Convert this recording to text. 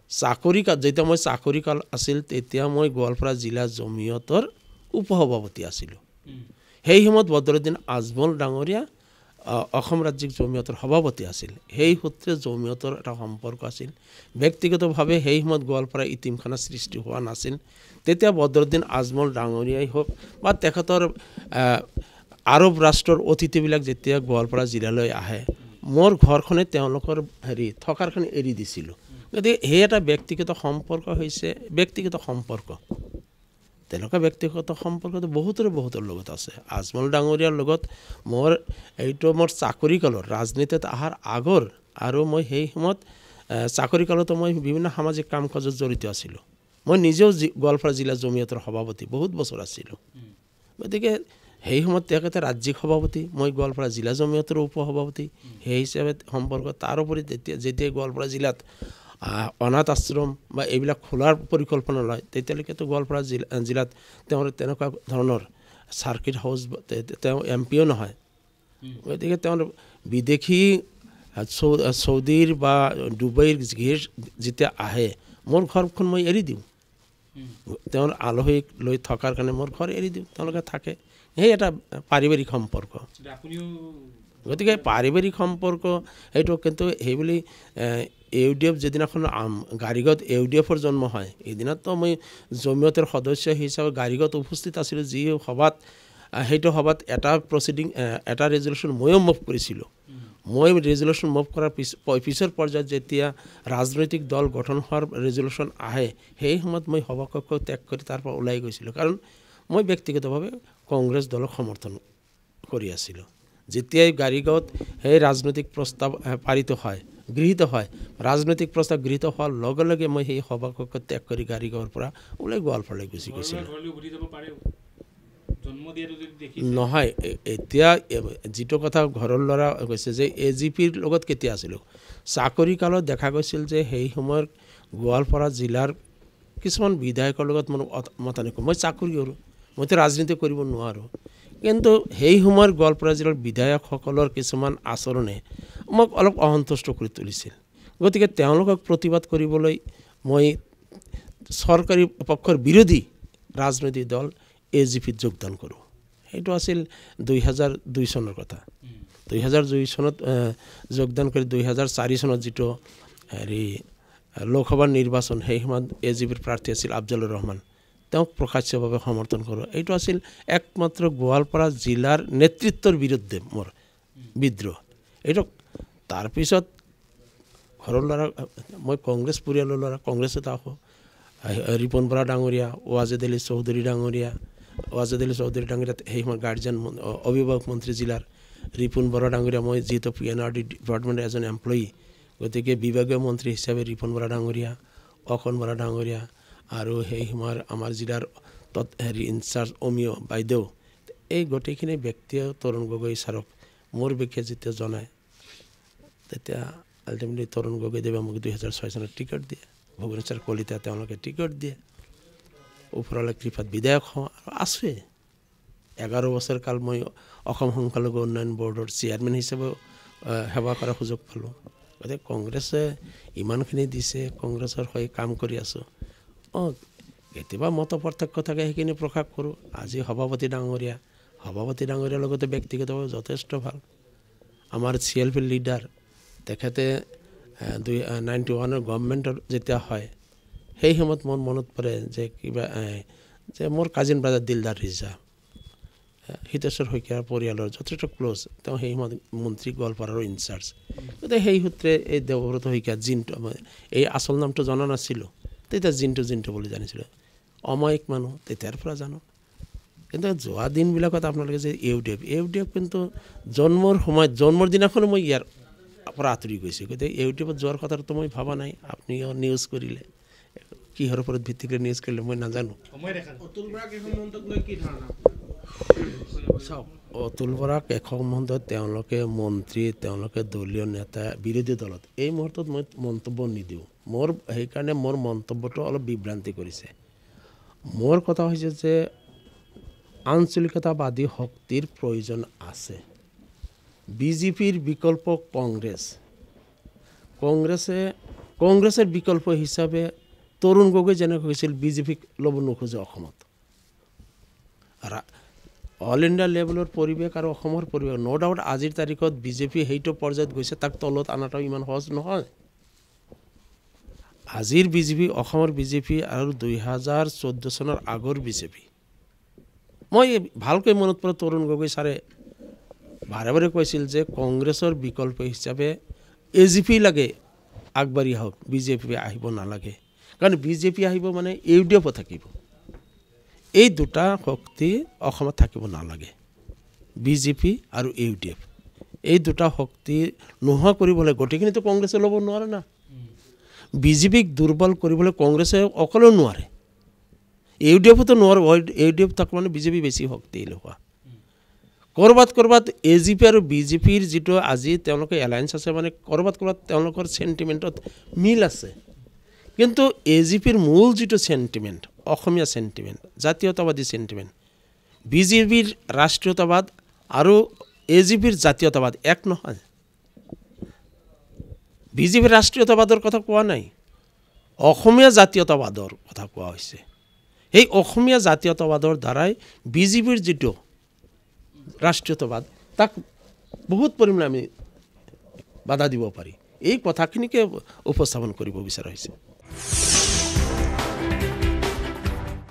চাকৰি যেতিয়া মই চাকৰি কাল আছিল তেতিয়া মই গোৱালপাৰা জিলা জমিয়তৰ উপসভাপতি আছিলোঁ সেই সময়ত বদৰুদ্দিন আজমল ডাঙৰীয়া অসম ৰাজ্যিক জমিয়তৰ সভাপতি আছিল সেই সূত্ৰে জমিয়তৰ এটা সম্পৰ্ক আছিল ব্যক্তিগতভাৱে সেই সময়ত গোৱালপাৰা ইতিমখানা সৃষ্টি হোৱা নাছিল তেতিয়া বদৰুদ্দিন আজমল ডাঙৰীয়াই হওক বা তেখেতৰ আৰব ৰাষ্ট্ৰৰ অতিথিবিলাক যেতিয়া গোৱালপাৰা জিলালৈ আহে মোৰ ঘৰখনে তেওঁলোকৰ থকাৰখন এৰি দিছিলোঁ গতিকে সেই এটা ব্যক্তিগত সম্পৰ্ক হৈছে ব্যক্তিগত সম্পৰ্ক তেনেকুৱা ব্যক্তিগত সম্পৰ্কটো বহুতৰ লগত আছে আজমল ডাঙৰীয়াৰ লগত মোৰ এইটো মোৰ চাকৰি কালৰ ৰাজনীতিত অহাৰ আগৰ আৰু মই সেই সময়ত চাকৰি কালতো মই বিভিন্ন সামাজিক কাম কাজত জড়িত আছিলোঁ মই নিজেও গোৱালপাৰা জিলা জমিয়তৰ সভাপতি বহুত বছৰ আছিলোঁ গতিকে সেই সময়ত তেখেতে ৰাজ্যিক সভাপতি মই গোৱালপাৰা জিলা জমিয়তৰ উপসভাপতি সেই হিচাপে সম্পৰ্ক তাৰোপৰি যেতিয়া গোৱালপাৰা জিলাত অনাথ আশ্ৰম বা এইবিলাক খোলাৰ পৰিকল্পনা লয় তেতিয়ালৈকেতো গোৱালপাৰা জিলাত তেওঁৰ তেনেকুৱা ধৰণৰ চাৰ্কিট হাউচ তেওঁ এমপিও নহয় গতিকে তেওঁৰ বিদেশী চৌদিৰ বা ডুবাইৰ যেতিয়া আহে মোৰ ঘৰখন মই এৰি দিওঁ তেওঁৰ আলহীক লৈ থকাৰ কাৰণে মোৰ ঘৰ এৰি দিওঁ তেওঁলোকে থাকে সেই এটা পাৰিবাৰিক সম্পৰ্ক গতিকে পাৰিবাৰিক সম্পৰ্ক সেইটো কিন্তু সেইবুলি ইউডিএফ যিদিনাখন গাড়ীগত ইউডিএফৰ জন্ম হয় এইদিনাতো মই জমিয়তৰ সদস্য হিচাপে গাড়ীগত উপস্থিত আছিলোঁ যি সভাত সেইটো সভাত এটা প্ৰচিডিং এটা ৰেজলিউশ্যন ময়ো মুভ কৰিছিলোঁ মই ৰেজলিউশ্যন মুভ কৰাৰ পিছৰ পৰ্যায়ত যেতিয়া ৰাজনৈতিক দল গঠন হোৱাৰ ৰেজলিউশ্যন আহে সেই সময়ত মই সভাকক্ষ ত্যাগ কৰি তাৰ পৰা ওলাই গৈছিলোঁ কাৰণ মই ব্যক্তিগতভাৱে কংগ্ৰেছ দলক সমৰ্থন কৰি আছিলোঁ যেতিয়াই গাড়ীগাঁৱত সেই ৰাজনৈতিক প্ৰস্তাৱ পাৰিত হয় গৃহীত হয় ৰাজনৈতিক প্ৰস্তাৱ গৃহীত হোৱাৰ লগে লগে মই সেই সভাকক্ষ ত্যাগ কৰি গাড়ীগাঁৱৰ পৰা ওলাই গোৱালপাৰালৈ গুচি গৈছিলোঁ নহয় এতিয়া যিটো কথা ঘৰৰ ল'ৰা কৈছে যে AGPৰ লগত কেতিয়া আছিলোঁ চাকৰি কালত দেখা গৈছিল যে সেই সময়ৰ গোৱালপাৰা জিলাৰ কিছুমান বিধায়কৰ লগত মোৰ মতানৈক্য মই চাকৰি কৰোঁ মইতো ৰাজনীতি কৰিব নোৱাৰোঁ কিন্তু সেই সময়ৰ গোৱালপাৰা জিলাৰ বিধায়কসকলৰ কিছুমান আচৰণে মোক অলপ অসন্তুষ্ট কৰি তুলিছিল গতিকে তেওঁলোকক প্ৰতিবাদ কৰিবলৈ মই চৰকাৰী পক্ষৰ বিৰোধী ৰাজনৈতিক দল AGPত যোগদান কৰোঁ সেইটো আছিল 2002 চনৰ কথা 2002 চনত যোগদান কৰি 2004 চনত যিটো লোকসভাৰ নিৰ্বাচন সেই সময়ত AGPৰ প্ৰাৰ্থী আছিল আফজলুৰ ৰহমান তেওঁক প্ৰকাশ্যভাৱে সমৰ্থন কৰোঁ এইটো আছিল একমাত্ৰ গোৱালপাৰা জিলাৰ নেতৃত্বৰ বিৰুদ্ধে মোৰ বিদ্ৰোহ এইটো তাৰপিছত ঘৰৰ ল'ৰা মই কংগ্ৰেছ পৰিয়ালৰ ল'ৰা কংগ্ৰেছত আহোঁ ৰিপন বৰা ডাঙৰীয়া ৱাজেদ আলী চৌধুৰী ডাঙৰীয়া সেই সময়ত গাৰ্জিয়ান অভিভাৱক মন্ত্ৰী জিলাৰ ৰিপুন বৰা ডাঙৰীয়া মই যিহেতু PNRD ডিপাৰ্টমেণ্টৰ এজন এমপ্লয়ী গতিকে বিভাগীয় মন্ত্ৰী হিচাপে ৰিপন বৰা ডাঙৰীয়া অকণ বৰা ডাঙৰীয়া আৰু সেই সময়ৰ আমাৰ জিলাৰ ইনচাৰ্জ অমিয় বাইদেউ এই গোটেইখিনি ব্যক্তিয়ে তৰুণ গগৈ ছাৰক মোৰ বিষয়ে যেতিয়া জনায় তেতিয়া আল্টিমেটলি তৰুণ গগৈদেৱে মোক 2006 চনত টিকট দিয়ে ভুৱনেশ্বৰ কলিতা তেওঁলোকে টিকট দিয়ে ওপৰলৈ কৃপাত বিধায়ক হওঁ আৰু আছোৱে 11 বছৰ কাল মই অসম সংখ্যালঘু উন্নয়ন বৰ্ডৰ চেয়াৰমেন হিচাপেও সেৱা কৰাৰ সুযোগ পালোঁ গতিকে কংগ্ৰেছে ইমানখিনি দিছে কংগ্ৰেছৰ হৈ কাম কৰি আছোঁ কেতিয়াবা মত পাৰ্থক্য থাকে সেইখিনি প্ৰকাশ কৰোঁ আজি সভাপতি ডাঙৰীয়াৰ লগতে ব্যক্তিগতভাৱে যথেষ্ট ভাল আমাৰ CLP লিডাৰ তেখেতে 91ৰ গভৰ্ণমেণ্টৰ যেতিয়া হয় সেই সময়ত মোৰ মনত পৰে যে কিবা যে মোৰ কাজিন ব্ৰাদাৰ দিলদাৰ ৰিজা হিতেশ্বৰ শইকীয়াৰ পৰিয়ালৰ যথেষ্ট ক্ল'জ তেওঁ সেই সময়ত মন্ত্ৰী গোৱালপাৰাৰ ইনচাৰ্জ গতিকে সেই সূত্ৰে এই দেৱব্ৰত শইকীয়া জিনটো এই আচল নামটো জনা নাছিলোঁ তেতিয়া জিনটো বুলি জানিছিলোঁ অমায়িক মানুহ তেতিয়াৰ পৰা জানো কিন্তু যোৱা দিনবিলাকত আপোনালোকে যে ইউডিএফ কিন্তু জন্মৰ দিনাখনো মই ইয়াৰ পৰা আঁতৰি গৈছোঁ গতিকে ইউটিউবত যোৱাৰ কথাটো মই ভবা নাই আপুনিও নিউজ কৰিলে কিহৰ ওপৰত ভিত্তি কৰি নিউজ কৰিলে মই নাজানো অতুল বৰাক এখন মন্তব্যত তেওঁলোকে মন্ত্ৰী তেওঁলোকে দলীয় নেতা বিৰোধী দলত এই মুহূৰ্তত মই মন্তব্য নিদিওঁ মোৰ সেইকাৰণে মোৰ মন্তব্যটো অলপ বিভ্ৰান্তি কৰিছে মোৰ কথা হৈছে যে আঞ্চলিকতাবাদী শক্তিৰ প্ৰয়োজন আছে বিজেপিৰ বিকল্প কংগ্ৰেছে কংগ্ৰেছৰ বিকল্প হিচাপে তৰুণ গগৈ যেনেকৈ কৈছিল বিজেপিক ল'ব নোখোজে অসমত। অল ইণ্ডিয়া লেভেলৰ পৰিৱেশ আৰু অসমৰ পৰিৱেশ ন' ডাউট আজিৰ তাৰিখত বিজেপি সেইটো পৰ্যায়ত গৈছে, তাক তলত অনাটো ইমান সহজ নহয়। আজিৰ বিজেপি, অসমৰ বিজেপি আৰু 2014 চনৰ আগৰ বিজেপি, মই ভালকৈ মনত পৰে তৰুণ গগৈ ছাৰে বাৰে বাৰে কৈছিল যে কংগ্ৰেছৰ বিকল্প হিচাপে AGP লাগে আগবাঢ়ি আহক, বিজেপি আহিব নালাগে। কাৰণ বিজেপি আহিব মানে UDF থাকিব, এই দুটা শক্তি অসমত থাকিব নালাগে। বিজেপি আৰু UDF এই দুটা শক্তি নোহোৱা কৰিবলৈ গোটেইখিনিতো কংগ্ৰেছে ল'ব নোৱাৰে না। বিজেপিক দুৰ্বল কৰিবলৈ কংগ্ৰেছে অকলেও নোৱাৰে, UDFতো নোৱাৰে। UDF তাক মানে বিজেপি বেছি শক্তিশালী হোৱা। ক'ৰবাত AGP আৰু বিজেপিৰ যিটো আজি তেওঁলোকে এলায়েন্স আছে, মানে ক'ৰবাত তেওঁলোকৰ চেণ্টিমেণ্টত মিল আছে। কিন্তু AGPৰ মূল যিটো চেণ্টিমেণ্ট, অসমীয়া চেণ্টিমেণ্ট, জাতীয়তাবাদী চেণ্টিমেণ্ট, বিজেপিৰ ৰাষ্ট্ৰীয়তাবাদ আৰু AGPৰ জাতীয়তাবাদ এক নহয়। বিজেপিৰ ৰাষ্ট্ৰীয়তাবাদৰ কথা কোৱা নাই, অসমীয়া জাতীয়তাবাদৰ কথা কোৱা হৈছে। সেই অসমীয়া জাতীয়তাবাদৰ দ্বাৰাই বিজেপিৰ যিটো ৰাষ্ট্ৰীয়তাবাদ, তাক বহুত পৰিমাণে আমি বাধা দিব পাৰি। এই কথাখিনিকে উপস্থাপন কৰিব বিচৰা হৈছে।